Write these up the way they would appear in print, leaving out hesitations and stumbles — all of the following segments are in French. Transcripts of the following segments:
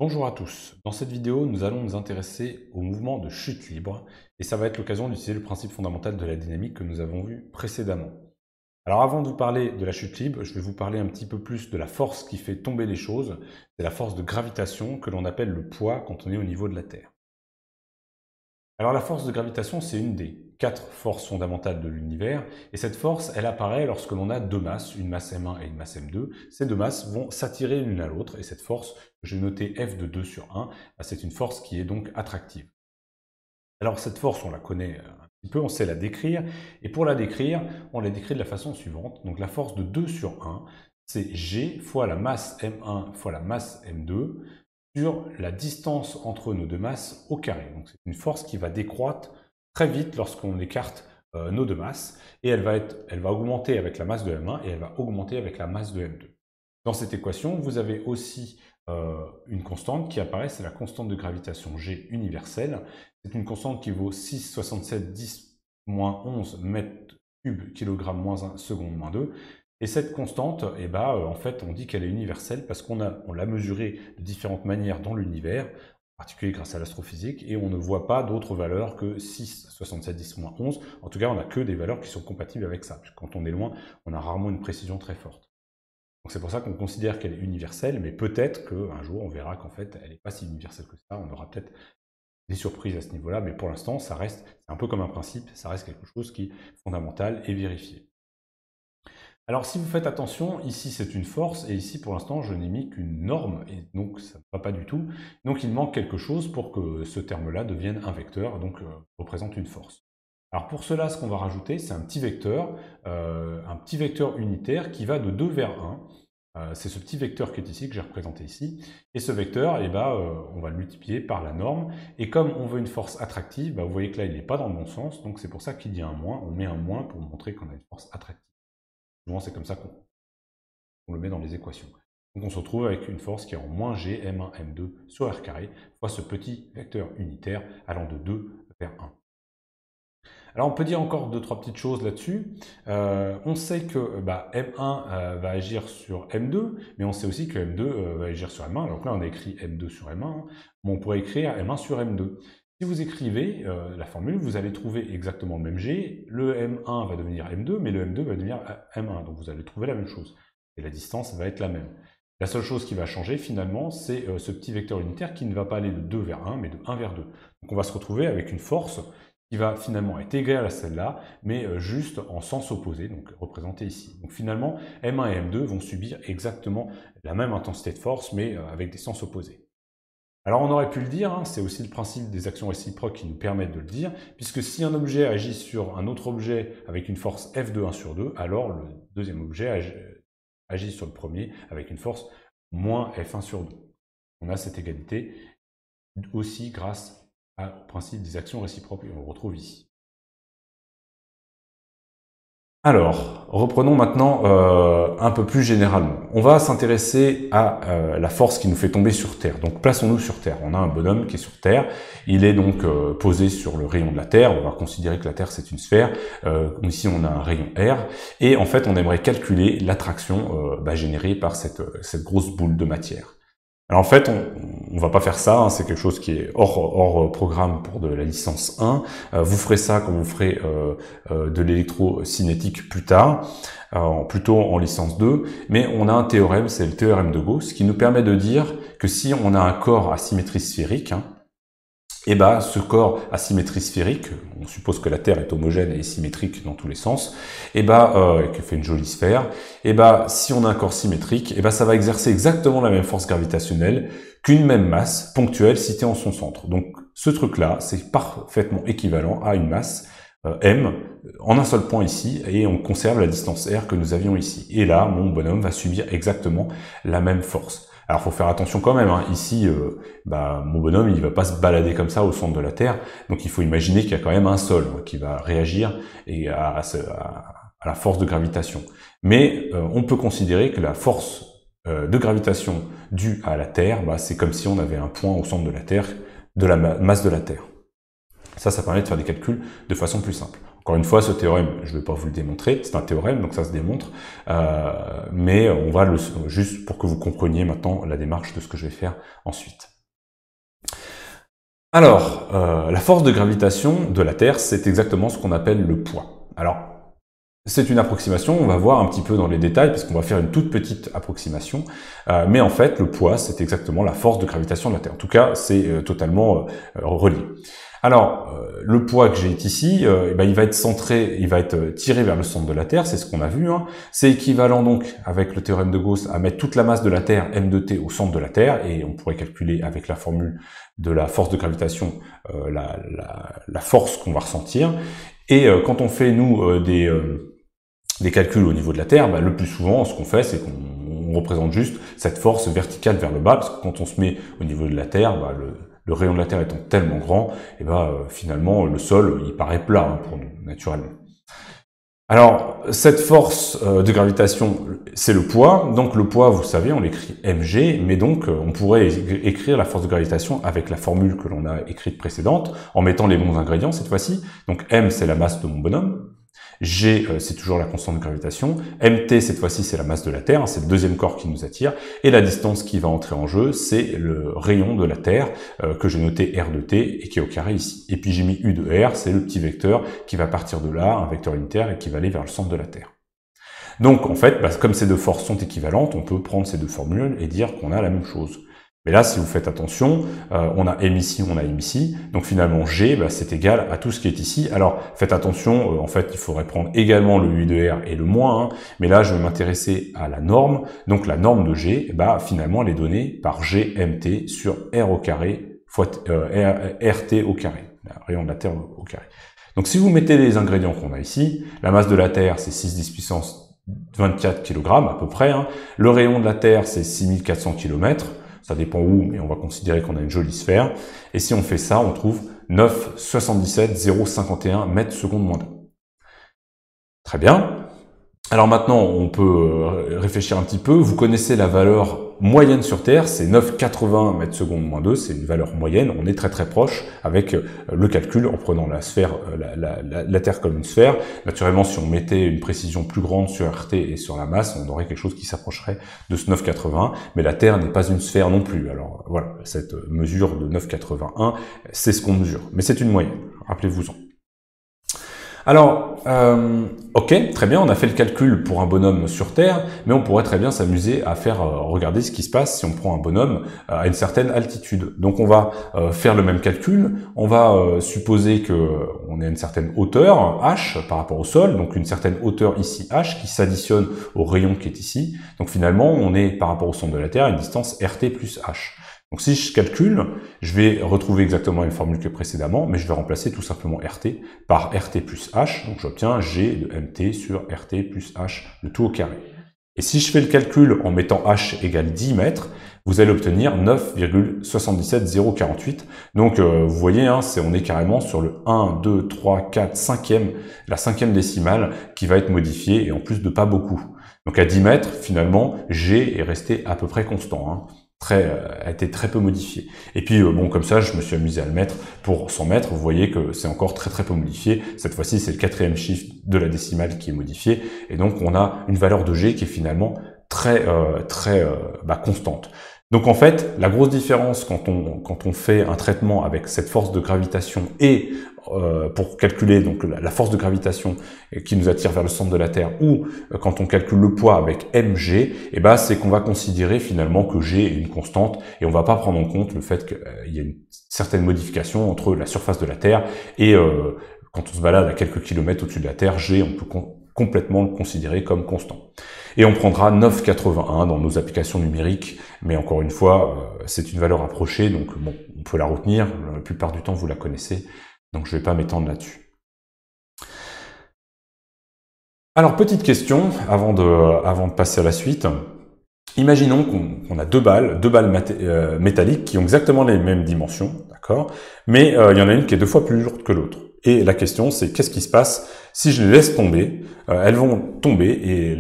Bonjour à tous. Dans cette vidéo, nous allons nous intéresser au mouvement de chute libre et ça va être l'occasion d'utiliser le principe fondamental de la dynamique que nous avons vu précédemment. Alors avant de vous parler de la chute libre, je vais vous parler un petit peu plus de la force qui fait tomber les choses. C'est la force de gravitation que l'on appelle le poids quand on est au niveau de la Terre. Alors la force de gravitation, c'est une des 4 forces fondamentales de l'univers, et cette force, elle apparaît lorsque l'on a deux masses, une masse M1 et une masse M2. Ces deux masses vont s'attirer l'une à l'autre, et cette force, je vais noter F de 2 sur 1, c'est une force qui est donc attractive. Alors cette force, on la connaît un petit peu, on sait la décrire, et pour la décrire, on la décrit de la façon suivante. Donc la force de 2 sur 1, c'est G fois la masse M1 fois la masse M2, sur la distance entre nos deux masses au carré. Donc c'est une force qui va décroître très vite lorsqu'on écarte nos deux masses, et elle va augmenter avec la masse de M1 et elle va augmenter avec la masse de M2. Dans cette équation, vous avez aussi une constante qui apparaît, c'est la constante de gravitation G universelle. C'est une constante qui vaut 6,67 10-11 mètres cubes kilogramme moins 1 seconde moins 2. Et cette constante, en fait, on dit qu'elle est universelle parce qu'on l'a mesurée de différentes manières dans l'univers, en particulier grâce à l'astrophysique, et on ne voit pas d'autres valeurs que 6, 67, 10, moins 11. En tout cas, on n'a que des valeurs qui sont compatibles avec ça. Quand on est loin, on a rarement une précision très forte. Donc c'est pour ça qu'on considère qu'elle est universelle, mais peut-être qu'un jour, on verra qu'en fait, elle n'est pas si universelle que ça. On aura peut-être des surprises à ce niveau-là, mais pour l'instant, ça reste, c'est un peu comme un principe, ça reste quelque chose qui est fondamental et vérifié. Alors si vous faites attention, ici c'est une force, et ici pour l'instant je n'ai mis qu'une norme, et donc ça ne va pas du tout. Donc il manque quelque chose pour que ce terme-là devienne un vecteur, donc représente une force. Alors pour cela, ce qu'on va rajouter, c'est un petit vecteur unitaire qui va de 2 vers 1. C'est ce petit vecteur qui est ici, que j'ai représenté ici. Et ce vecteur, on va le multiplier par la norme. Et comme on veut une force attractive, vous voyez que là, il n'est pas dans le bon sens. Donc c'est pour ça qu'il y a un moins. On met un moins pour montrer qu'on a une force attractive. Souvent, c'est comme ça qu'on le met dans les équations. Donc on se retrouve avec une force qui est en moins G M1 M2 sur R carré, fois ce petit vecteur unitaire allant de 2 vers 1. Alors on peut dire encore 2-3 petites choses là-dessus. On sait que M1 va agir sur M2, mais on sait aussi que M2 va agir sur M1. Donc là on a écrit M2 sur M1, mais on pourrait écrire M1 sur M2. Si vous écrivez la formule, vous allez trouver exactement le même G. Le M1 va devenir M2, mais le M2 va devenir M1. Donc vous allez trouver la même chose. Et la distance va être la même. La seule chose qui va changer finalement, c'est ce petit vecteur unitaire qui ne va pas aller de 2 vers 1, mais de 1 vers 2. Donc on va se retrouver avec une force qui va finalement être égale à celle-là, mais juste en sens opposé, donc représenté ici. Donc finalement, M1 et M2 vont subir exactement la même intensité de force, mais avec des sens opposés. Alors on aurait pu le dire, c'est aussi le principe des actions réciproques qui nous permettent de le dire, puisque si un objet agit sur un autre objet avec une force F de 1 sur 2, alors le deuxième objet agit sur le premier avec une force moins F1 sur 2. On a cette égalité aussi grâce au principe des actions réciproques, et on le retrouve ici. Alors, reprenons maintenant un peu plus généralement. On va s'intéresser à la force qui nous fait tomber sur Terre. Donc plaçons-nous sur Terre. On a un bonhomme qui est sur Terre. Il est donc posé sur le rayon de la Terre. On va considérer que la Terre c'est une sphère. Ici on a un rayon R. Et en fait on aimerait calculer l'attraction générée par cette grosse boule de matière. Alors en fait, on va pas faire ça, c'est quelque chose qui est hors programme pour de la licence 1. Vous ferez ça quand vous ferez de l'électrocinétique plus tard, plutôt en licence 2. Mais on a un théorème, c'est le théorème de Gauss, qui nous permet de dire que si on a un corps à symétrie sphérique, ce corps à symétrie sphérique, on suppose que la Terre est homogène et symétrique dans tous les sens, qui fait une jolie sphère, si on a un corps symétrique, ça va exercer exactement la même force gravitationnelle qu'une même masse ponctuelle située en son centre. Donc ce truc-là, c'est parfaitement équivalent à une masse M en un seul point ici, et on conserve la distance R que nous avions ici. Et là, mon bonhomme va subir exactement la même force. Alors, faut faire attention quand même. Ici, mon bonhomme, il va pas se balader comme ça au centre de la Terre. Donc, il faut imaginer qu'il y a quand même un sol qui va réagir à la force de gravitation. Mais on peut considérer que la force de gravitation due à la Terre, c'est comme si on avait un point au centre de la Terre, de la masse de la Terre. Ça permet de faire des calculs de façon plus simple. Encore Encore une fois, ce théorème, je ne vais pas vous le démontrer, c'est un théorème, donc ça se démontre, mais on va juste pour que vous compreniez maintenant la démarche de ce que je vais faire ensuite. Alors, la force de gravitation de la Terre, c'est exactement ce qu'on appelle le poids. Alors, c'est une approximation, on va voir un petit peu dans les détails, parce qu'on va faire une toute petite approximation, mais en fait, le poids, c'est exactement la force de gravitation de la Terre. En tout cas, c'est totalement relié. Alors, le poids que j'ai ici, il va être centré, il va être tiré vers le centre de la Terre, c'est ce qu'on a vu. Hein. C'est équivalent donc, avec le théorème de Gauss, à mettre toute la masse de la Terre, m de t, au centre de la Terre, et on pourrait calculer avec la formule de la force de gravitation la force qu'on va ressentir. Et quand on fait, nous, des calculs au niveau de la Terre, le plus souvent, ce qu'on fait, c'est qu'on représente juste cette force verticale vers le bas, parce que quand on se met au niveau de la Terre, le rayon de la Terre étant tellement grand, et finalement, le sol, il paraît plat pour nous, naturellement. Alors, cette force de gravitation, c'est le poids. Donc, le poids, vous savez, on l'écrit mg, mais donc, on pourrait écrire la force de gravitation avec la formule que l'on a écrite précédente, en mettant les bons ingrédients cette fois-ci. Donc, m, c'est la masse de mon bonhomme. G, c'est toujours la constante de gravitation. MT, cette fois-ci, c'est la masse de la Terre, c'est le deuxième corps qui nous attire. Et la distance qui va entrer en jeu, c'est le rayon de la Terre, que j'ai noté R de T, et qui est au carré ici. Et puis j'ai mis U de R, c'est le petit vecteur qui va partir de là, un vecteur unitaire, et qui va aller vers le centre de la Terre. Donc, en fait, comme ces deux forces sont équivalentes, on peut prendre ces deux formules et dire qu'on a la même chose. Mais là, si vous faites attention, on a M ici, on a M ici, donc finalement G, c'est égal à tout ce qui est ici. Alors, faites attention, en fait, il faudrait prendre également le U de R et le moins, mais là, je vais m'intéresser à la norme. Donc, la norme de G, finalement, elle est donnée par GMT sur R au carré fois RT au carré, le rayon de la Terre au carré. Donc, si vous mettez les ingrédients qu'on a ici, la masse de la Terre, c'est 6 puissance 24 kg à peu près. Hein. Le rayon de la Terre, c'est 6400 km. Ça dépend où, mais on va considérer qu'on a une jolie sphère. Et si on fait ça, on trouve 9,77,051 mètres secondes moins 2. Très bien. Alors maintenant, on peut réfléchir un petit peu. Vous connaissez la valeur moyenne sur Terre, c'est 9,80 mètres secondes moins 2, c'est une valeur moyenne. On est très très proche avec le calcul en prenant la sphère, la Terre comme une sphère. Naturellement, si on mettait une précision plus grande sur RT et sur la masse, on aurait quelque chose qui s'approcherait de ce 9,80, mais la Terre n'est pas une sphère non plus. Alors voilà, cette mesure de 9,81, c'est ce qu'on mesure, mais c'est une moyenne, rappelez-vous-en. Alors, ok, très bien, on a fait le calcul pour un bonhomme sur Terre, mais on pourrait très bien s'amuser à faire regarder ce qui se passe si on prend un bonhomme à une certaine altitude. Donc on va faire le même calcul, on va supposer qu'on est à une certaine hauteur, h, par rapport au sol, donc une certaine hauteur ici, h, qui s'additionne au rayon qui est ici. Donc finalement, on est par rapport au centre de la Terre à une distance rt plus h. Donc si je calcule, je vais retrouver exactement une formule que précédemment, mais je vais remplacer tout simplement RT par RT plus H, donc j'obtiens G de MT sur RT plus H, le tout au carré. Et si je fais le calcul en mettant H égale 10 mètres, vous allez obtenir 9,77048. Donc vous voyez, hein, on est carrément sur le 1, 2, 3, 4, 5e, la 5e décimale qui va être modifiée, et en plus de pas beaucoup. Donc à 10 mètres, finalement, G est resté à peu près constant, hein. A été très peu modifié. Et puis bon, comme ça, je me suis amusé à le mettre pour 100 mètres. Vous voyez que c'est encore très très peu modifié. Cette fois-ci, c'est le 4e chiffre de la décimale qui est modifié, et donc on a une valeur de G qui est finalement très constante. Donc en fait, la grosse différence quand on fait un traitement avec cette force de gravitation et pour calculer donc la force de gravitation qui nous attire vers le centre de la Terre, ou quand on calcule le poids avec mg, c'est qu'on va considérer finalement que g est une constante, et on va pas prendre en compte le fait qu'il y a une certaine modification entre la surface de la Terre et quand on se balade à quelques kilomètres au-dessus de la Terre, g, on peut complètement le considérer comme constant. Et on prendra 9,81 dans nos applications numériques, mais encore une fois, c'est une valeur approchée, donc bon, on peut la retenir, la plupart du temps vous la connaissez, donc je ne vais pas m'étendre là-dessus. Alors, petite question, avant de passer à la suite. Imaginons qu'on a deux balles métalliques qui ont exactement les mêmes dimensions, d'accord, mais il y en a une qui est 2 fois plus lourde que l'autre. Et la question, c'est qu'est-ce qui se passe si je les laisse tomber? Elles vont tomber, et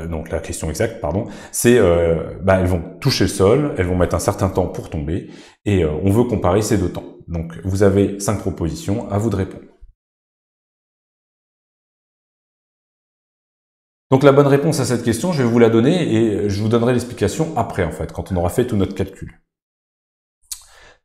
donc la question exacte, pardon, c'est elles vont toucher le sol, elles vont mettre un certain temps pour tomber, et on veut comparer ces deux temps. Donc vous avez 5 propositions, à vous de répondre. Donc la bonne réponse à cette question, je vais vous la donner et je vous donnerai l'explication après, en fait, quand on aura fait tout notre calcul.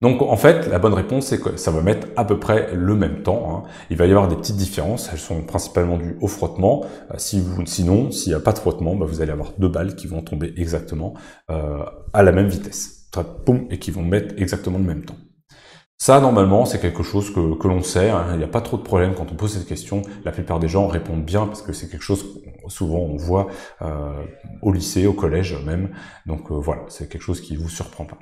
Donc en fait, la bonne réponse, c'est que ça va mettre à peu près le même temps. Il va y avoir des petites différences, elles sont principalement dues au frottement. Sinon, s'il n'y a pas de frottement, vous allez avoir 2 balles qui vont tomber exactement à la même vitesse. Poum, et qui vont mettre exactement le même temps. Ça, normalement, c'est quelque chose que l'on sait. Il n'y a pas trop de problème quand on pose cette question. La plupart des gens répondent bien parce que c'est quelque chose que souvent on voit au lycée, au collège même. Donc voilà, c'est quelque chose qui vous surprend pas.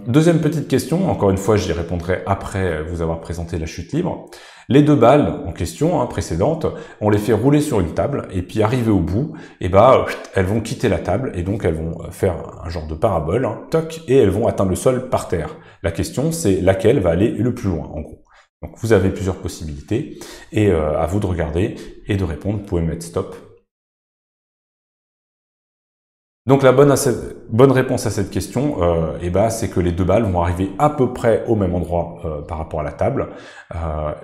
Deuxième petite question, encore une fois j'y répondrai après vous avoir présenté la chute libre. Les 2 balles en question, précédentes, on les fait rouler sur une table, et puis arrivé au bout, elles vont quitter la table, et donc elles vont faire un genre de parabole, toc, et elles vont atteindre le sol par terre. La question c'est laquelle va aller le plus loin, en gros. Donc vous avez plusieurs possibilités, et à vous de regarder et de répondre, vous pouvez mettre stop. Donc la bonne réponse à cette question, c'est que les 2 balles vont arriver à peu près au même endroit par rapport à la table.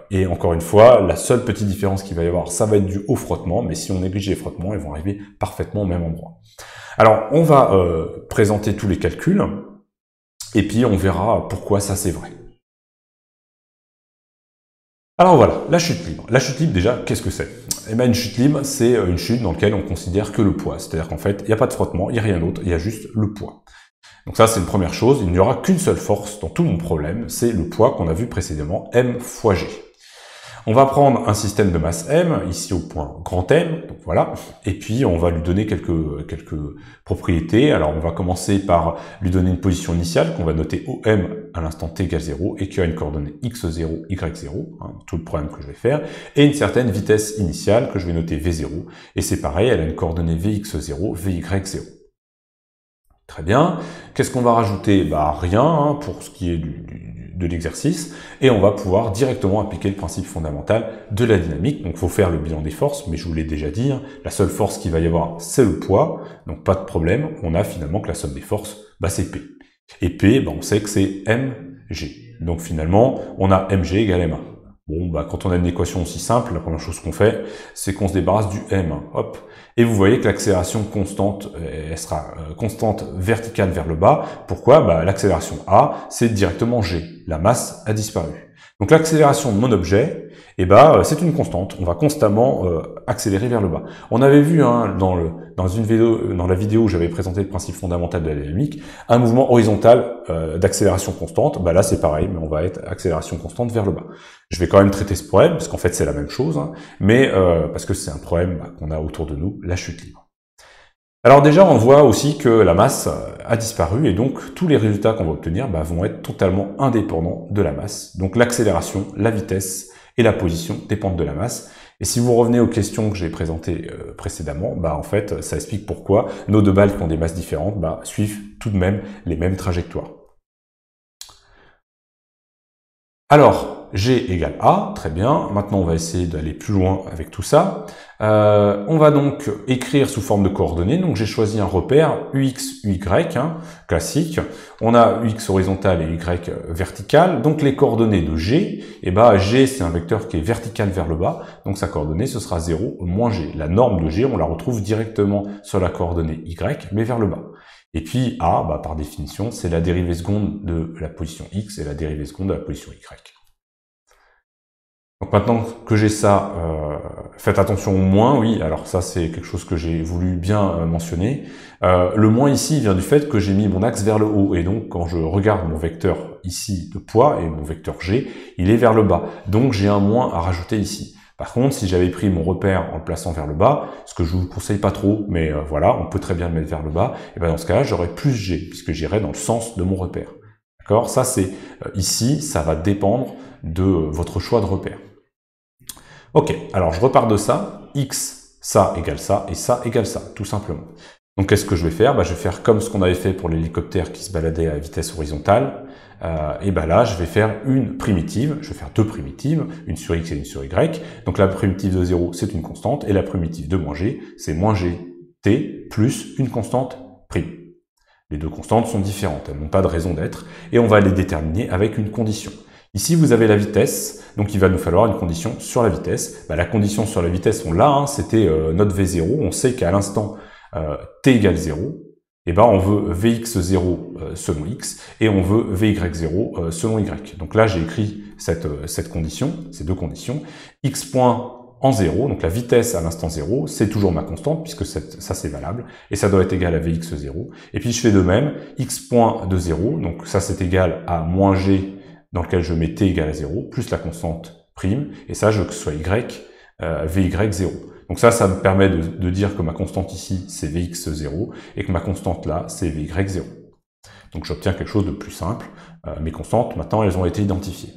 Et encore une fois, la seule petite différence qu'il va y avoir, ça va être dû au frottement, mais si on néglige les frottements, elles vont arriver parfaitement au même endroit. Alors on va présenter tous les calculs, et puis on verra pourquoi ça c'est vrai. Alors voilà, la chute libre. La chute libre, déjà, qu'est-ce que c'est? Eh bien, une chute libre, c'est une chute dans laquelle on considère que le poids. C'est-à-dire qu'en fait, il n'y a pas de frottement, il n'y a rien d'autre, il y a juste le poids. Donc ça, c'est une première chose. Il n'y aura qu'une seule force dans tout mon problème, c'est le poids qu'on a vu précédemment, M fois G. On va prendre un système de masse M, ici au point grand M, donc voilà, et puis on va lui donner quelques propriétés. Alors on va commencer par lui donner une position initiale qu'on va noter OM à l'instant t égale 0 et qui a une coordonnée x0, y0, tout le problème que je vais faire, et une certaine vitesse initiale que je vais noter v0, et c'est pareil, elle a une coordonnée vx0, vy0. Très bien. Qu'est-ce qu'on va rajouter? Rien pour ce qui est de l'exercice, et on va pouvoir directement appliquer le principe fondamental de la dynamique. Donc il faut faire le bilan des forces, mais je vous l'ai déjà dit, la seule force qu'il va y avoir, c'est le poids, donc pas de problème, on a finalement que la somme des forces, c'est P. Et P, on sait que c'est mg. Donc finalement, on a mg égale m1. Bon, quand on a une équation aussi simple, la première chose qu'on fait, c'est qu'on se débarrasse du m. Hop. Et vous voyez que l'accélération constante, elle sera constante verticale vers le bas. Pourquoi? L'accélération A, c'est directement G. La masse a disparu. Donc l'accélération de mon objet, c'est une constante. On va constamment accélérer vers le bas. On avait vu dans la vidéo où j'avais présenté le principe fondamental de la dynamique, un mouvement horizontal d'accélération constante. Là c'est pareil, mais on va être accélération constante vers le bas. Je vais quand même traiter ce problème, parce qu'en fait c'est la même chose, mais parce que c'est un problème qu'on a autour de nous, la chute libre. Alors déjà, on voit aussi que la masse a disparu, et donc tous les résultats qu'on va obtenir vont être totalement indépendants de la masse. Donc l'accélération, la vitesse et la position dépendent de la masse. Et si vous revenez aux questions que j'ai présentées précédemment, en fait, ça explique pourquoi nos 2 balles qui ont des masses différentes suivent tout de même les mêmes trajectoires. Alors, G égale A, très bien. Maintenant, on va essayer d'aller plus loin avec tout ça. On va donc écrire sous forme de coordonnées. Donc, j'ai choisi un repère UX, UY, classique. On a UX horizontal et Y vertical. Donc, les coordonnées de G, G, c'est un vecteur qui est vertical vers le bas. Donc, sa coordonnée, ce sera 0 moins G. La norme de G, on la retrouve directement sur la coordonnée Y, mais vers le bas. Et puis A, par définition, c'est la dérivée seconde de la position X et la dérivée seconde de la position Y. Donc maintenant que j'ai ça, faites attention au moins, oui, alors ça c'est quelque chose que j'ai voulu bien mentionner. Le moins ici vient du fait que j'ai mis mon axe vers le haut, et donc quand je regarde mon vecteur ici de poids et mon vecteur G, il est vers le bas. Donc j'ai un moins à rajouter ici. Par contre, si j'avais pris mon repère en le plaçant vers le bas, ce que je vous conseille pas trop, mais voilà, on peut très bien le mettre vers le bas, et dans ce cas-là, j'aurais plus G, puisque j'irais dans le sens de mon repère. D'accord? Ça c'est ici, ça va dépendre de votre choix de repère. Ok, alors je repars de ça, X, ça égale ça, et ça égale ça, tout simplement. Donc qu'est-ce que je vais faire? Je vais faire comme ce qu'on avait fait pour l'hélicoptère qui se baladait à vitesse horizontale. Là, je vais faire une primitive, je vais faire 2 primitives, une sur X et une sur Y. Donc la primitive de 0, c'est une constante, et la primitive de moins G, c'est moins GT plus une constante prime. Les 2 constantes sont différentes, elles n'ont pas de raison d'être, et on va les déterminer avec une condition. Ici, vous avez la vitesse, donc il va nous falloir une condition sur la vitesse. La condition sur la vitesse, on l'a, hein, c'était notre V0. On sait qu'à l'instant t égale 0, on veut Vx0 selon x, et on veut Vy0 selon y. Donc là, j'ai écrit cette condition, ces deux conditions. X point en 0, donc la vitesse à l'instant 0, c'est toujours ma constante, puisque ça c'est valable, et ça doit être égal à Vx0. Et puis je fais de même, x point de 0, donc ça c'est égal à moins g, dans lequel je mets t égale à 0, plus la constante prime, et ça je veux que ce soit y, Vy0. Donc ça me permet de dire que ma constante ici, c'est Vx0, et que ma constante là, c'est Vy0. Donc j'obtiens quelque chose de plus simple. Mes constantes, maintenant, elles ont été identifiées.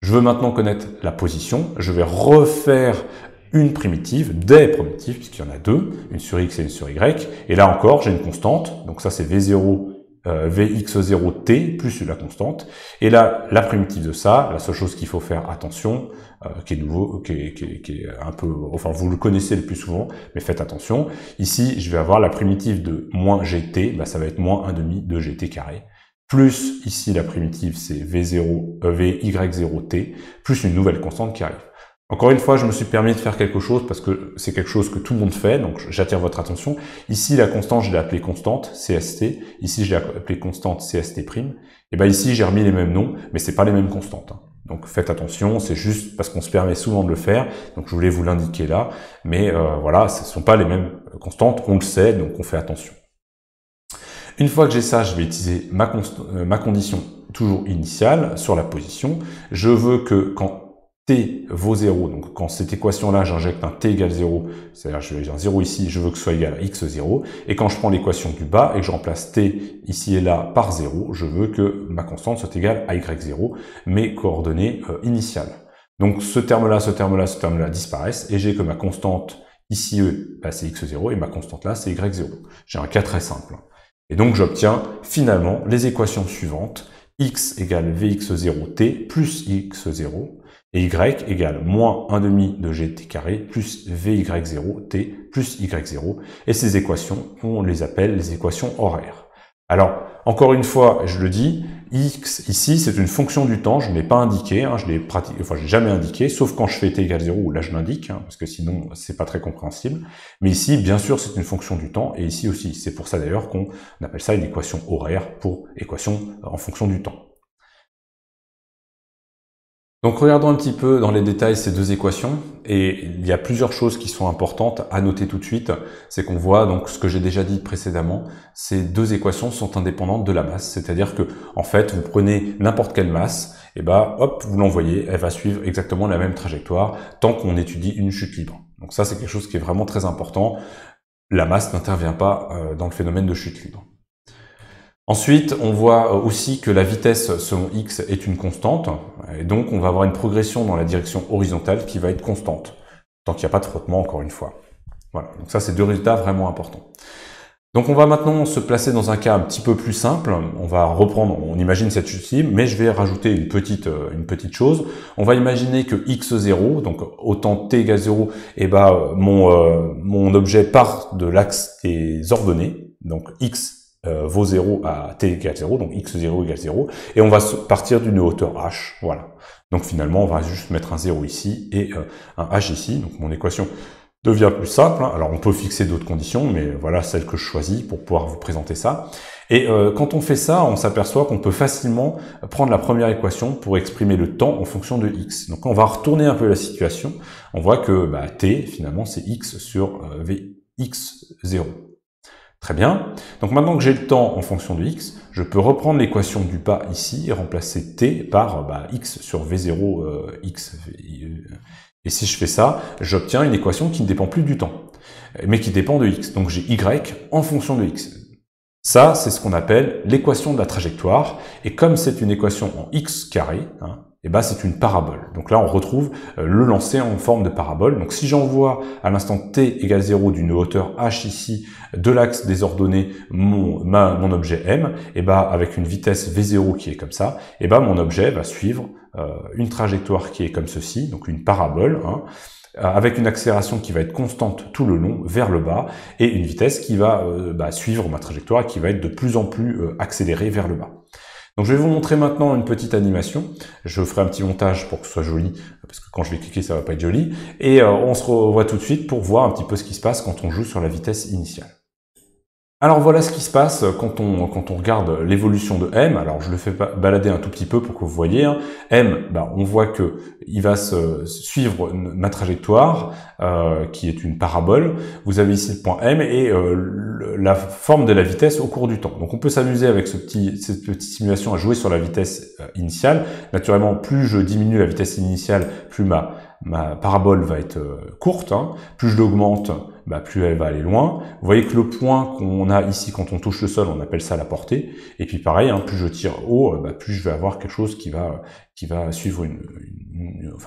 Je veux maintenant connaître la position. Je vais refaire une primitive, des primitives, puisqu'il y en a deux, une sur x et une sur y. Et là encore, j'ai une constante. Donc ça, c'est V0, Vx0t plus la constante. Et là, la primitive de ça, la seule chose qu'il faut faire attention, qui est nouveau, qui est un peu, enfin vous le connaissez le plus souvent, mais faites attention. Ici, je vais avoir la primitive de moins gt, ça va être moins 1/2 de gt carré. Plus ici la primitive c'est Vy0t, plus une nouvelle constante qui arrive. Encore une fois, je me suis permis de faire quelque chose parce que c'est quelque chose que tout le monde fait, donc j'attire votre attention. Ici, la constante, je l'ai appelée constante, CST. Ici, je l'ai appelée constante, CST'. Et ici, j'ai remis les mêmes noms, mais c'est pas les mêmes constantes. Donc faites attention, c'est juste parce qu'on se permet souvent de le faire, donc je voulais vous l'indiquer là. Mais voilà, ce ne sont pas les mêmes constantes, on le sait, donc on fait attention. Une fois que j'ai ça, je vais utiliser ma condition toujours initiale sur la position. Je veux que quand t vaut 0, donc quand cette équation-là, j'injecte un t égale 0, c'est-à-dire je vais dire 0 ici, je veux que ce soit égal à x0, et quand je prends l'équation du bas et que je remplace t ici et là par 0, je veux que ma constante soit égale à y0, mes coordonnées initiales. Donc ce terme-là, ce terme-là, ce terme-là disparaissent, et j'ai que ma constante ici, c'est x0, et ma constante là, c'est y0. J'ai un cas très simple. Et donc j'obtiens finalement les équations suivantes, x égale vx0t plus x0, et y égale moins 1/2 de gt carré plus vy0t plus y0. Et ces équations, on les appelle les équations horaires. Alors, encore une fois, je le dis, x ici, c'est une fonction du temps, je ne l'ai pas indiqué, je l'ai jamais indiqué, sauf quand je fais t égale 0, où là je l'indique, parce que sinon c'est pas très compréhensible. Mais ici, bien sûr, c'est une fonction du temps, et ici aussi. C'est pour ça d'ailleurs qu'on appelle ça une équation horaire pour équation en fonction du temps. Donc regardons un petit peu dans les détails ces deux équations, et il y a plusieurs choses qui sont importantes à noter tout de suite. C'est qu'on voit donc ce que j'ai déjà dit précédemment, ces deux équations sont indépendantes de la masse, c'est-à-dire que en fait vous prenez n'importe quelle masse, et hop, vous l'envoyez, elle va suivre exactement la même trajectoire tant qu'on étudie une chute libre. Donc ça c'est quelque chose qui est vraiment très important. La masse n'intervient pas dans le phénomène de chute libre. Ensuite, on voit aussi que la vitesse selon x est une constante, et donc on va avoir une progression dans la direction horizontale qui va être constante, tant qu'il n'y a pas de frottement, encore une fois. Voilà, donc ça c'est deux résultats vraiment importants. Donc on va maintenant se placer dans un cas un petit peu plus simple, on va reprendre, on imagine cette chute libre, mais je vais rajouter une petite chose. On va imaginer que x0, donc autant t égale 0, mon objet part de l'axe des ordonnées, donc x vaut 0 à t égale 0, donc x0 égale 0, et on va partir d'une hauteur h, voilà. Donc finalement, on va juste mettre un 0 ici et un h ici, donc mon équation devient plus simple. Alors on peut fixer d'autres conditions, mais voilà celle que je choisis pour pouvoir vous présenter ça. Et quand on fait ça, on s'aperçoit qu'on peut facilement prendre la première équation pour exprimer le temps en fonction de x. Donc on va retourner un peu la situation, on voit que t, finalement, c'est x sur vx0. Très bien. Donc maintenant que j'ai le temps en fonction de x, je peux reprendre l'équation du bas ici et remplacer t par x sur v0 x. Et si je fais ça, j'obtiens une équation qui ne dépend plus du temps, mais qui dépend de x. Donc j'ai y en fonction de x. Ça, c'est ce qu'on appelle l'équation de la trajectoire. Et comme c'est une équation en x carré, c'est une parabole. Donc là, on retrouve le lancer en forme de parabole. Donc si j'envoie à l'instant t égale 0 d'une hauteur h ici, de l'axe des ordonnées, mon objet m, avec une vitesse v0 qui est comme ça, mon objet va suivre une trajectoire qui est comme ceci, donc une parabole, avec une accélération qui va être constante tout le long, vers le bas, et une vitesse qui va suivre ma trajectoire et qui va être de plus en plus accélérée vers le bas. Donc je vais vous montrer maintenant une petite animation. Je ferai un petit montage pour que ce soit joli, parce que quand je vais cliquer, ça va pas être joli. Et on se revoit tout de suite pour voir un petit peu ce qui se passe quand on joue sur la vitesse initiale. Alors voilà ce qui se passe quand on regarde l'évolution de M. Alors je le fais balader un tout petit peu pour que vous voyez. Hein. M, on voit que il va suivre ma trajectoire, qui est une parabole. Vous avez ici le point M et la forme de la vitesse au cours du temps. Donc on peut s'amuser avec cette petite simulation à jouer sur la vitesse initiale. Naturellement, plus je diminue la vitesse initiale, plus ma parabole va être courte. Hein. Plus je l'augmente, plus elle va aller loin. Vous voyez que le point qu'on a ici quand on touche le sol, on appelle ça la portée. Et puis pareil, hein, plus je tire haut, plus je vais avoir quelque chose qui va suivre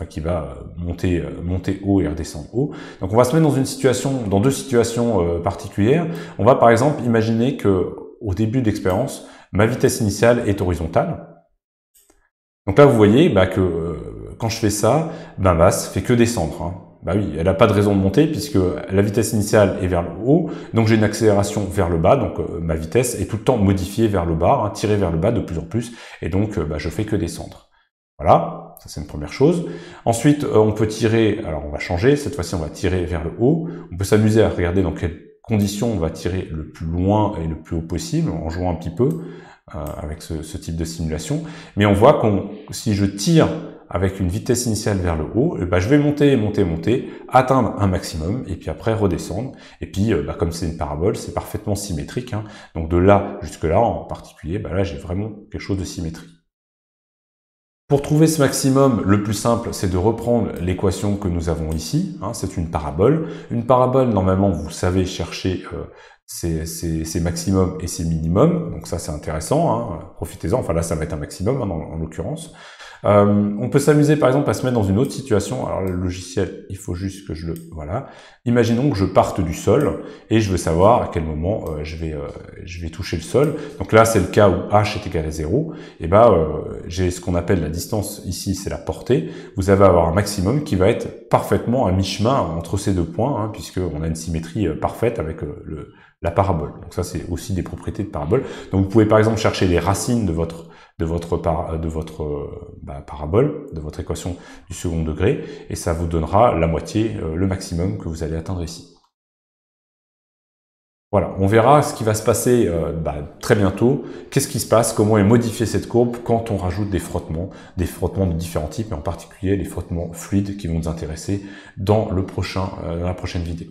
qui va monter haut et redescendre haut. Donc on va se mettre dans deux situations particulières. On va par exemple imaginer que au début d'expérience, ma vitesse initiale est horizontale. Donc là vous voyez que quand je fais ça, ma masse fait que descendre. Hein. Oui, elle n'a pas de raison de monter puisque la vitesse initiale est vers le haut, donc j'ai une accélération vers le bas, donc ma vitesse est tout le temps modifiée vers le bas, hein, tirée vers le bas de plus en plus, et donc je fais que descendre. Voilà, ça c'est une première chose. Ensuite, on peut tirer, alors on va changer, cette fois-ci on va tirer vers le haut, on peut s'amuser à regarder dans quelles conditions on va tirer le plus loin et le plus haut possible, en jouant un petit peu avec ce type de simulation, mais on voit que si je tire avec une vitesse initiale vers le haut, je vais monter, atteindre un maximum, et puis après redescendre. Et puis, comme c'est une parabole, c'est parfaitement symétrique. Hein. Donc de là jusque là, en particulier, là j'ai vraiment quelque chose de symétrique. Pour trouver ce maximum, le plus simple, c'est de reprendre l'équation que nous avons ici. Hein, c'est une parabole. Une parabole, normalement, vous savez chercher ses maximums et ses minimums. Donc ça, c'est intéressant. Hein, profitez-en. Enfin là, ça va être un maximum, hein, en l'occurrence. On peut s'amuser par exemple à se mettre dans une autre situation. Alors le logiciel, il faut juste que je le... Voilà. Imaginons que je parte du sol et je veux savoir à quel moment je vais toucher le sol. Donc là, c'est le cas où h est égal à 0. Et j'ai ce qu'on appelle la distance ici, c'est la portée. Vous allez avoir un maximum qui va être parfaitement à mi-chemin entre ces deux points, hein, puisqu'on a une symétrie parfaite avec la parabole. Donc ça, c'est aussi des propriétés de parabole. Donc vous pouvez par exemple chercher les racines de votre parabole, de votre équation du second degré, et ça vous donnera la moitié, le maximum que vous allez atteindre ici. Voilà, on verra ce qui va se passer très bientôt. Qu'est-ce qui se passe, comment est modifiée cette courbe quand on rajoute des frottements de différents types, et en particulier les frottements fluides qui vont nous intéresser dans la prochaine vidéo.